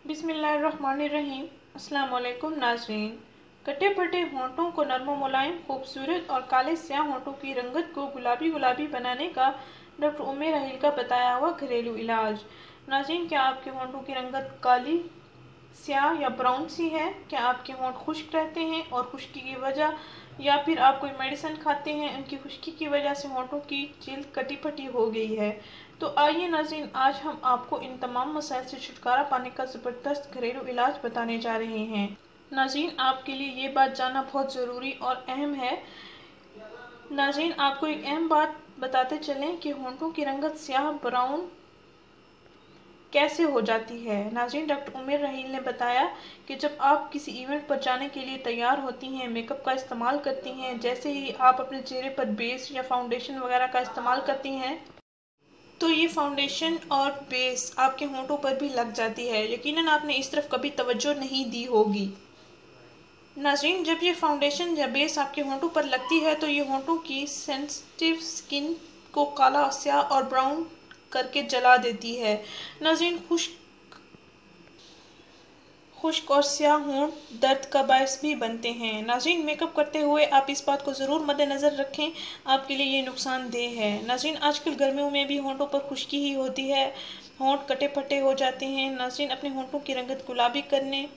बिस्मिल्लाहिर्रहमानिर्रहीम। अस्सलाम वालेकुम नाज़रीन। कटे फटे होंठों को नरम मुलायम, खूबसूरत और काले स्याह होंठों की रंगत को गुलाबी गुलाबी बनाने का डॉक्टर उम्मे रहील का बताया हुआ घरेलू इलाज। नाज़रीन, क्या आपके होंठों की रंगत काली, स्याह या ब्राउन सी है? क्या आपके होंठ खुश्क रहते हैं और खुश्की की वजह या फिर आप कोई मेडिसिन खाते हैं, उनकी खुश्की की वजह से होंठों की जिल्द कटी फटी हो गई है? तो आइए नाज़रीन, आज हम आपको इन तमाम मसाइल से छुटकारा पाने का ज़बरदस्त घरेलू इलाज बताने जा रहे हैं। नाज़रीन, आपके लिए ये बात जानना बहुत ज़रूरी और अहम है। नाज़रीन, आपको एक अहम बात बताते चलें कि होंठों की रंगत स्याह ब्राउन कैसे हो जाती है। नाज़रीन, डॉक्टर उम्मे रहील ने बताया कि जब आप किसी इवेंट पर जाने के लिए तैयार होती हैं, मेकअप का इस्तेमाल करती हैं, जैसे ही आप अपने चेहरे पर बेस या फाउंडेशन वगैरह का इस्तेमाल करती हैं, तो ये फाउंडेशन और बेस आपके होंठों पर भी लग जाती है। यकीनन आपने इस तरफ कभी तवज्जो नहीं दी होगी। नाज़रीन, जब ये फाउंडेशन या बेस आपके होंठों पर लगती है तो ये होंठों की सेंसिटिव स्किन को काला, स्याह और ब्राउन करके जला देती है। नाज़रीन, खुश्क और स्याह होंठ दर्द का बायस भी बनते हैं। नाज़रीन, मेकअप करते हुए आप इस बात को ज़रूर मद्देनज़र रखें, आपके लिए ये नुकसानदेह है। नाज़रीन, आजकल गर्मियों में भी होंठों पर खुश्की ही होती है, होंठ कटे फटे हो जाते हैं। नाज़रीन, अपने होंठों की रंगत गुलाबी करने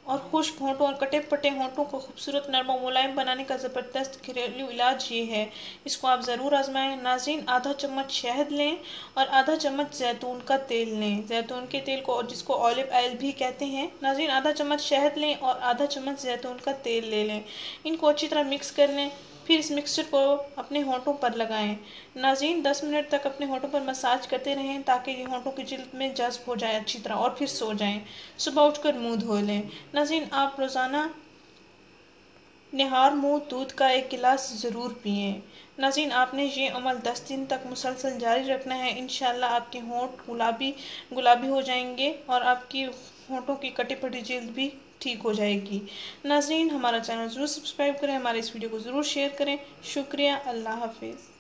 और खुश्क होंठों और कटे फटे होंठों को खूबसूरत, नरम और मुलायम बनाने का ज़बरदस्त घरेलू इलाज ये है। इसको आप ज़रूर आजमाएं। नाज़रीन, आधा चम्मच शहद लें और आधा चम्मच जैतून का तेल लें। जैतून के तेल को, जिसको ऑलिव ऑयल भी कहते हैं। नाज़रीन, आधा चम्मच शहद लें और आधा चम्मच जैतून का तेल ले लें। इनको अच्छी तरह मिक्स कर लें, फिर इस मिक्सचर को अपने होंठों पर लगाएं। नाज़रीन, 10 मिनट तक अपने होंठों पर मसाज करते रहें ताकि ये होंठों की जिल्द में जज्ब हो जाए अच्छी तरह, और फिर सो जाएं। सुबह उठकर मुंह धो लें। नाज़रीन, आप रोज़ाना निहार मुँह दूध का 1 गिलास ज़रूर पिएं। नाज़रीन, आपने ये अमल 10 दिन तक मुसलसल जारी रखना है। इंशाअल्लाह आपके होंठ गुलाबी गुलाबी हो जाएंगे और आपकी होंठों की कटी फटी जिल्द भी ठीक हो जाएगी। नाज़रीन, हमारा चैनल ज़रूर सब्सक्राइब करें, हमारे इस वीडियो को ज़रूर शेयर करें। शुक्रिया। अल्लाह हाफिज़।